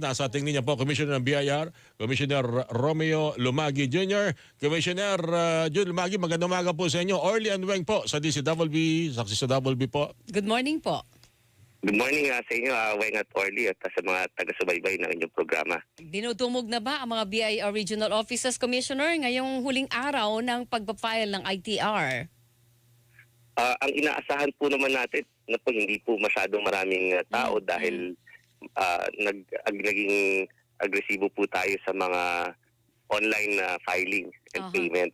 Nasa ating linya po, Commissioner ng BIR, Commissioner Romeo Lumagi Jr. Commissioner Jun Lumagi, magandang umaga po sa inyo. Orly and Weng po sa DCWB, saksi sa WB po. Good morning po. Good morning sa inyo, Weng at Orly, at sa mga taga-subaybay ng inyong programa. Dinutumog na ba ang mga BIR Regional Offices, Commissioner, ngayong huling araw ng pagpapile ng ITR? Ang inaasahan po naman natin na po hindi po masyadong maraming tao dahil naging agresibo po tayo sa mga online filing and payment.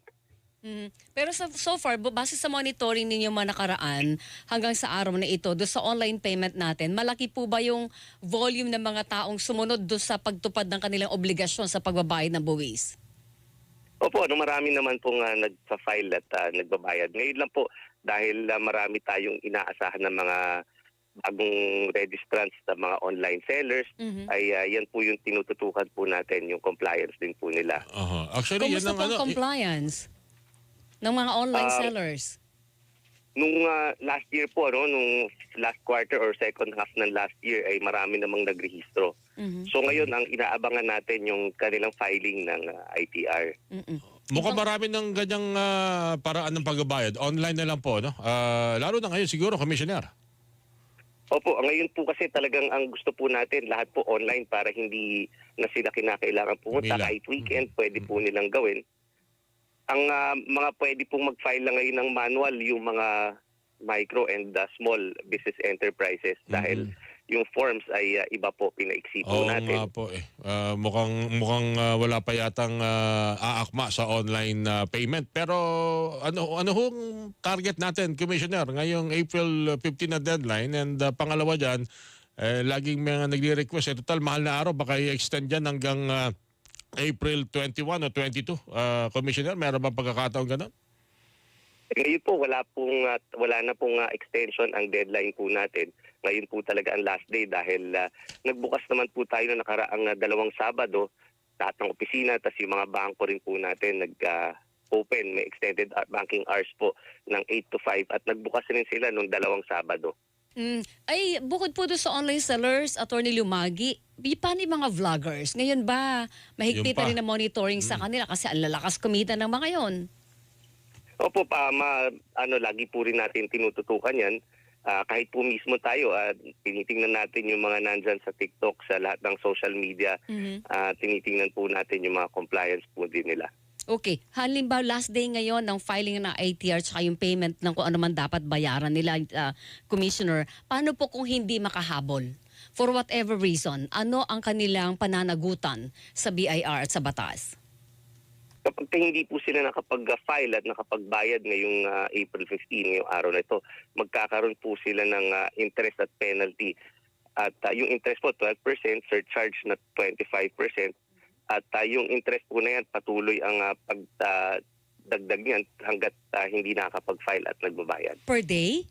Pero so far, base sa monitoring ninyo mga nakaraan hanggang sa araw na ito, doon sa online payment natin, malaki po ba yung volume ng mga taong sumunod doon sa pagtupad ng kanilang obligasyon sa pagbabayad ng buwis? Opo, marami naman pong nagpa-file at nagbabayad. Ngayon lang po, dahil marami tayong inaasahan ng mga bagong registrants sa mga online sellers, ay yan po yung tinututukan po natin, yung compliance din po nila. Actually, Kumusta yan po ang ang compliance ng mga online sellers? Nung last year po, nung last quarter or second half ng last year, ay marami namang nagrehistro. So ngayon, ang inaabangan natin yung kanilang filing ng ITR. Mukhang marami ng ganyang paraan ng pagbabayad. Online na lang po, no? Lalo na ngayon siguro, Commissioner. Opo, ngayon po kasi talagang ang gusto po natin, lahat po online para hindi na sila kinakailangan pumunta. Kahit weekend, pwede po nilang gawin. Ang mga pwede pong mag-file lang ngayon ng manual, yung mga micro and small business enterprises dahil yung forms ay iba po, pinaiksi po natin. Oo nga po eh. Mukhang wala pa yatang aakma sa online payment. Pero ano hong target natin, Commissioner? Ngayong April 15 na deadline and pangalawa dyan, laging mga nagre-request. Total, mahal na araw, baka i-extend dyan hanggang April 21 o 22. Commissioner, meron ba pagkakataon ganun? Ngayon po, wala na pong extension ang deadline po natin. Ngayon po talaga ang last day dahil nagbukas naman po tayo na nakaraang 2 Sabado, lahat ng opisina, tas yung mga bangko rin po natin nag-open, may extended banking hours po ng 8 to 5 at nagbukas rin sila nung 2 Sabado. Ay, bukod po doon sa online sellers, Attorney Lumagi, paano yung mga vloggers? Ngayon ba, mahigpit na rin na monitoring sa kanila kasi ang lalakas kumita ng mga yon? Opo, lagi po rin natin tinututukan yan. Kahit po mismo tayo, tinitingnan natin yung mga nandyan sa TikTok, sa lahat ng social media, tinitingnan po natin yung mga compliance po din nila. Okay. Halimbawa, last day ngayon ng filing ng ITR tsaka yung payment ng kung ano man dapat bayaran nila, Commissioner, paano po kung hindi makahabol? For whatever reason, ano ang kanilang pananagutan sa BIR at sa batas? Kapag hindi po sila nakapag-file at nakapagbayad ngayong April 15, ngayong araw na ito, magkakaroon po sila ng interest at penalty. At yung interest po 12%, surcharge na 25%. At yung interest po na yan, patuloy ang pagdagdag niyan hanggat hindi nakakapag-file at nagbabayad. Per day?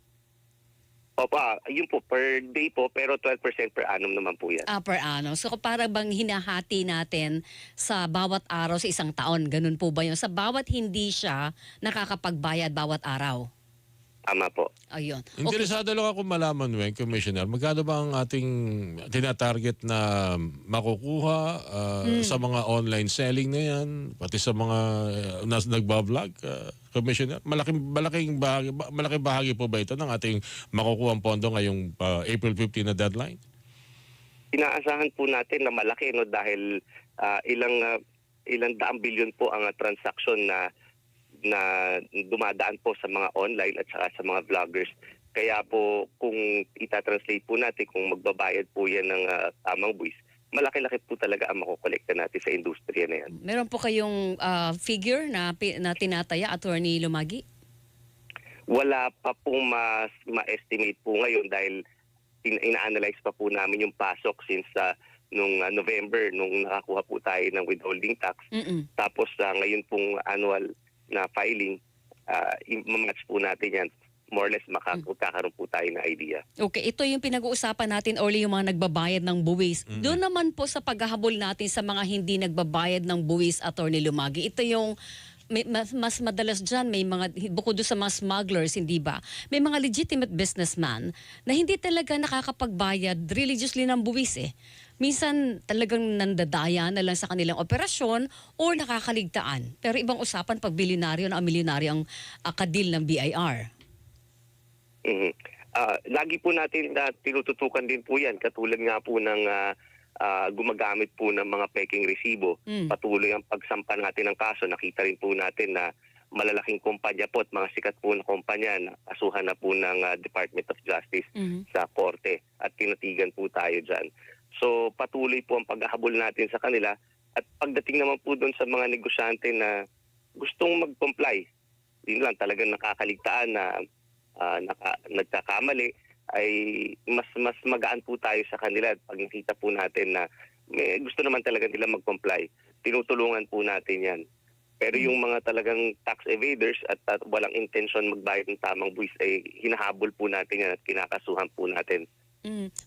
Opo, yun po, per day po, pero 12% per annum naman po yan. Per annum. So para bang hinahati natin sa bawat araw sa isang taon? Ganun po ba yun? Sa bawat hindi siya nakakapagbayad bawat araw? Tama po. Ayun. Interesado lang ako malaman, Weng, Commissioner, magkano ba ang ating tinatarget na makukuha sa mga online selling na yan, pati sa mga nagbablog, Commissioner? Malaking bahagi po ba ito ng ating makukuha pondo ngayong April 15 na deadline? Inaasahan po natin na malaki dahil ilang daang bilyon po ang transaction na dumadaan po sa mga online at saka sa mga vloggers. Kaya po kung itatranslate po natin, kung magbabayad po yan ng tamang buwis, malaki-laki po talaga ang makukolekta natin sa industriya na yan. Meron po kayong figure na tinataya, Attorney Lumagi? Wala pa pong ma-estimate po ngayon dahil ina-analyze pa po namin yung pasok since nung November, nung nakakuha po tayo ng withholding tax. Tapos ngayon pong annual na filing, i-match po natin yan. More or less magkakaroon po tayo ng idea. Okay, ito yung pinag-uusapan natin, Orly, yung mga nagbabayad ng buwis. Doon naman po sa paghahabol natin sa mga hindi nagbabayad ng buwis, Attorney Lumagi, ito yung mas madalas dyan, may mga, bukod doon sa mga smugglers, hindi ba? May mga legitimate businessman na hindi talaga nakakapagbayad religiously ng buwis eh. minsan talagang nandadaya na lang sa kanilang operasyon o nakakaligtaan. Pero ibang usapan pag bilyonaryo na milyonaryo ang kadil ng BIR. Mhm. Lagi po natin na tinututukan din po yan, katulad nga po ng gumagamit po ng mga peking resibo. Patuloy ang pagsampa natin ng kaso. Nakita rin po natin na malalaking kumpanya po at mga sikat po na kumpanya na asuhan na po ng Department of Justice sa korte at tinatigan po tayo dyan. So patuloy po ang paghahabol natin sa kanila at pagdating naman po doon sa mga negosyante na gustong mag-comply, yun lang talagang nakakaligtaan na nagkakamali, ay mas magaan po tayo sa kanila at pag nakita po natin na gusto naman talaga nila mag-comply, tinutulungan po natin yan. Pero yung mga talagang tax evaders at walang intention magbayad ng tamang buwis ay hinahabol po natin yan at kinakasuhan po natin.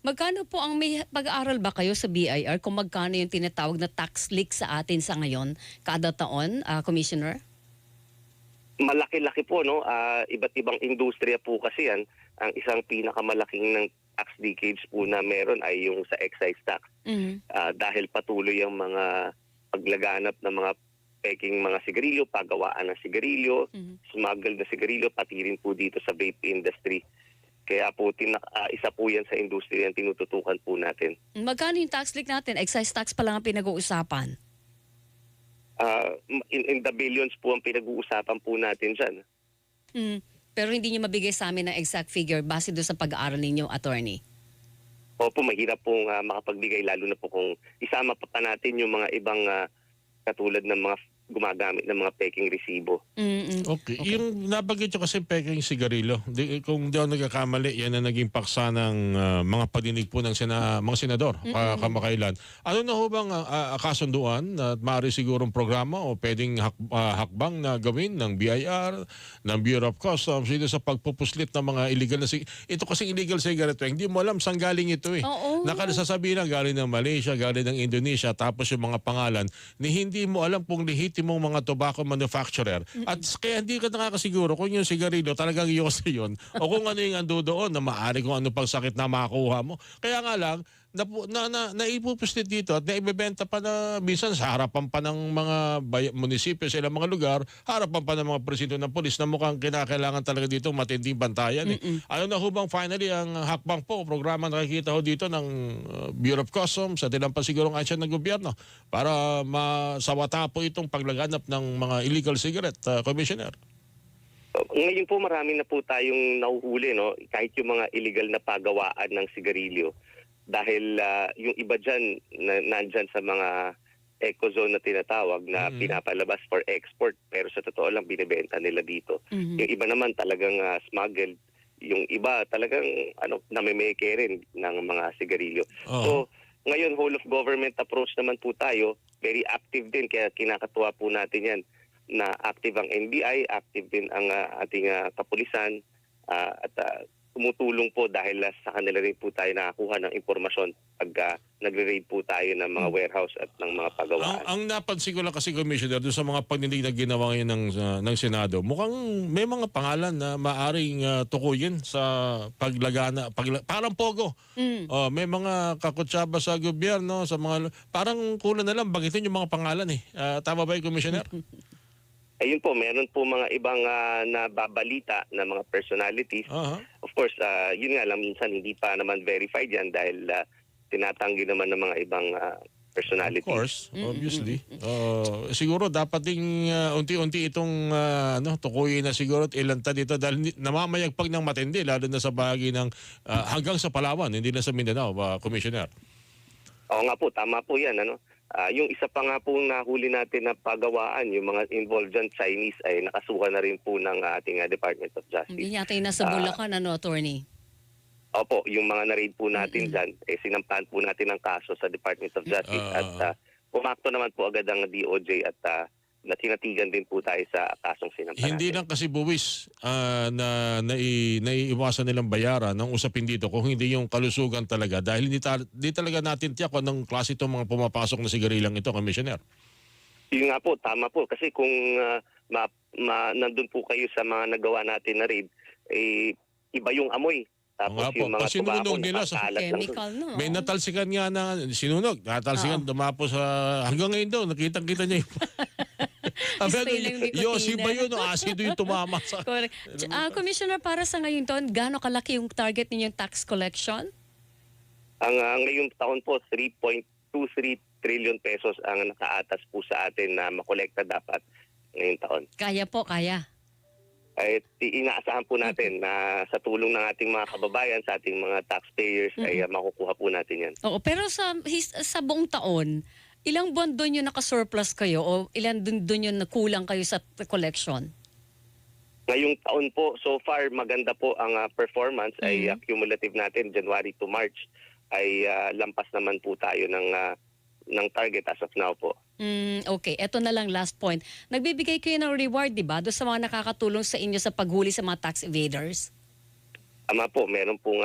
Magkano po ang may pag-aaral ba kayo sa BIR kung magkano yung tinatawag na tax leak sa atin sa ngayon kada taon, Commissioner? Malaki-laki po, no? Iba't ibang industriya po kasi yan. Ang isang pinakamalaking ng tax leakage po na meron ay yung sa excise tax. Dahil patuloy ang mga paglaganap ng mga peking mga sigarilyo, pagawaan ng sigarilyo, smuggled na sigarilyo, pati rin po dito sa vape industry. Kaya po, isa po yan sa industriya yung tinututukan po natin. Magkano yung tax leak natin? Excise tax pa lang ang pinag-uusapan. In the billions po ang pinag-uusapan po natin dyan. Pero hindi niyo mabigay sa amin ng exact figure base doon sa pag-aaral ninyo, attorney. Opo, mahirap pong makapagbigay lalo na po kung isama pa natin yung mga ibang katulad ng mga gumagamit ng mga peking resibo. Okay. Yung nabanggit nyo kasi peking sigarilyo, kung di ako nagkakamali, yan ang naging paksa ng mga padinig po ng mga senador kamakailan. Ano na ho bang kasunduan na maaari sigurong programa o pwedeng hakbang na gawin ng BIR, ng Bureau of Customs dito sa pagpupuslit ng mga illegal na ito kasi illegal cigarette, hindi mo alam saan galing ito eh. Nakasasabihin na galing ng Malaysia, galing ng Indonesia, tapos yung mga pangalan ni hindi mo alam kung mong mga tobacco manufacturer. At kaya hindi ka nakakasiguro kung yung sigarilyo talagang yose yun o kung ano yung ando doon na maaari kung ano pang sakit na makuha mo. Kaya nga lang, naipupuslit dito at naibebenta pa na minsan sa harapan pa ng mga munisipyo sa ilang mga lugar, harapan pa ng mga presinto ng polis na mukhang kinakailangan talaga dito matinding bantayan. Ano na hubang finally ang hakbang po, programa nakikita ho dito ng Bureau of Customs at ilang pa sigurong action ng gobyerno para masawata po itong paglaganap ng mga illegal cigarette, Commissioner? Ngayon po marami na po tayong nahuhuli, no? Kahit yung mga illegal na pagawaan ng sigarilyo. Dahil yung iba dyan, nandyan sa mga eco-zone na tinatawag na pinapalabas for export. Pero sa totoo lang, binibenta nila dito. Yung iba naman talagang smuggled. Yung iba talagang namimeke rin ng mga sigarilyo. So ngayon, whole of government approach naman po tayo. Very active din, kaya kinakatuwa po natin yan na active ang NBI, active din ang ating kapulisan at tumutulong po dahil sa kanila rin po tayo nakakuha ng impormasyon pag nagre-raid po tayo ng mga warehouse at ng mga pagawaan. Ang napansin ko lang kasi, Commissioner, doon sa mga pagnindig na ginawa ngayon ng Senado, mukhang may mga pangalan na maaring tukuyin sa paglagana, parang pogo. May mga kakutsaba sa gobyerno, sa mga parang kulang na lang bagitin yung mga pangalan eh. Tama ba yung Commissioner? Ayun po, meron po mga ibang nababalita na mga personalities. Of course, yun nga lang, minsan hindi pa naman verified yan dahil tinatanggi naman ng mga ibang personalities. Of course, obviously. Siguro dapat ding unti-unti itong tukuyin na siguro at ilanta dito dahil namamayagpag ng matindi lalo na sa bahagi ng hanggang sa Palawan, hindi na sa Mindanao, Commissioner. Oo nga po, tama po yan. Yung isa pa nga pong nahuli natin na pagawaan, yung mga involved dyan, Chinese, ay nakasuhan na rin po ng ating Department of Justice. Hindi yata yung nasa Bulacan, attorney? Opo, yung mga na-raid po natin dyan, sinampahan po natin ang kaso sa Department of Justice at pumakto naman po agad ang DOJ at natinatigan din po tayo sa kasong sinampahan. Hindi lang kasi buwis na naiiwasan nilang bayaran ng usapin dito kung hindi yung kalusugan talaga dahil hindi talaga natin tiyak kung anong klase itong mga pumapasok na sigarilang ito, Commissioner. Yun nga po, tama po. Kasi kung nandun po kayo sa mga nagawa natin na raid, iba yung amoy. tapos nga po, yung mga pasinunog tubako nila sa nakakalat lang. Chemical, no? May natalsikan nga na sinunog. Natalsikan, dumapo sa... Hanggang ngayon daw, nakitang-kita niya yung... Spray lang yung Yosi ba nikotina. yun? O asido yung tumama sa... Correct. Commissioner, para sa ngayon taon, gaano kalaki yung target ninyong tax collection? Ang ngayong taon po, 3.23 trillion pesos ang nakaatas po sa atin na makolekta dapat ngayong taon. Kaya po, kaya. Ay inaasahan po natin na sa tulong ng ating mga kababayan, sa ating mga taxpayers, ay makukuha po natin yan. Oo, pero sa buong taon, ilang buwan doon yung nakasurplus kayo o ilan doon yung nakulang kayo sa collection? Ngayong taon po, so far maganda po ang performance ay cumulative natin January to March ay lampas naman po tayo ng target as of now po. Okay, eto na lang last point. Nagbibigay kayo ng reward, di ba, doon sa mga nakakatulong sa inyo sa paghuli sa mga tax evaders? Tama po, meron pong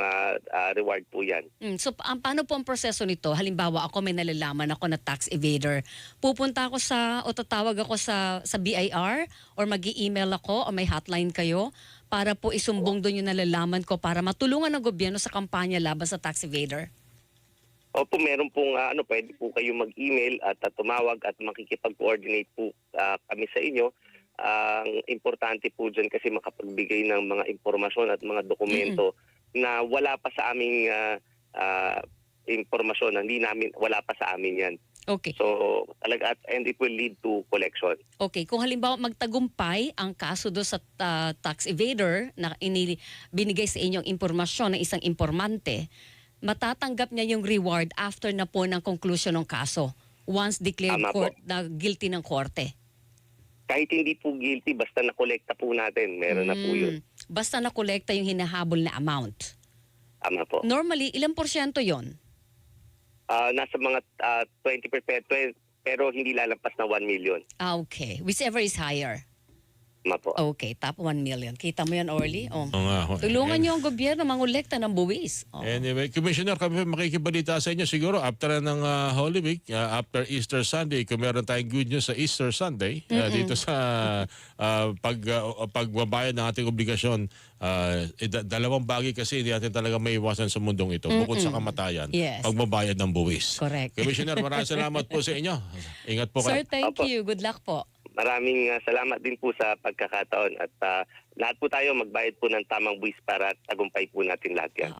reward po yan. So, paano po ang proseso nito? Halimbawa, ako may nalalaman ako na tax evader. Pupunta ako o tatawag ako sa BIR or mag-i-email ako o may hotline kayo para po isumbong doon yung nalalaman ko para matulungan ng gobyerno sa kampanya laban sa tax evader? Opo, meron pong pwede po kayo mag-email at tumawag at makikipag-coordinate po kami sa inyo. Ang importante po dyan kasi makapagbigay ng mga impormasyon at mga dokumento na wala pa sa aming impormasyon, wala pa sa amin yan. Okay. So, talaga and it will lead to collection. Okay, kung halimbawa magtagumpay ang kaso do sa tax evader na binigay sa inyong impormasyon ng isang impormante, matatanggap niya yung reward after na po ng conclusion ng kaso once declared Tama po. na guilty ng korte. Kahit hindi po guilty, basta nakolekta po natin, meron na po yun. Basta nakolekta yung hinahabol na amount. Tama po. Normally, ilang porsyento yon? Nasa mga 20%, pero hindi lalampas na 1 million. Okay. Whichever is higher. Tama po. Okay, top 1 million. Kita mo yan, Orly? Oh. Oo nga. Tulungan niyo ang gobyerno mangolekta ng buwis. Oh. Anyway, Commissioner, kami makikibalita sa inyo siguro after ng Holy Week, after Easter Sunday, kung meron tayong good news sa Easter Sunday, dito sa pagbabayad ng ating obligasyon, dalawang bagay kasi hindi natin talaga may iwasan sa mundong ito. Bukod sa kamatayan, Yes. pagbabayad ng buwis. Correct. Commissioner, maraming salamat po sa inyo. Ingat po Sir, kayo. thank Opo. you. Good luck po. Maraming salamat din po sa pagkakataon at lahat po tayo magbayad po ng tamang buwis para tagumpay po natin lahat yan.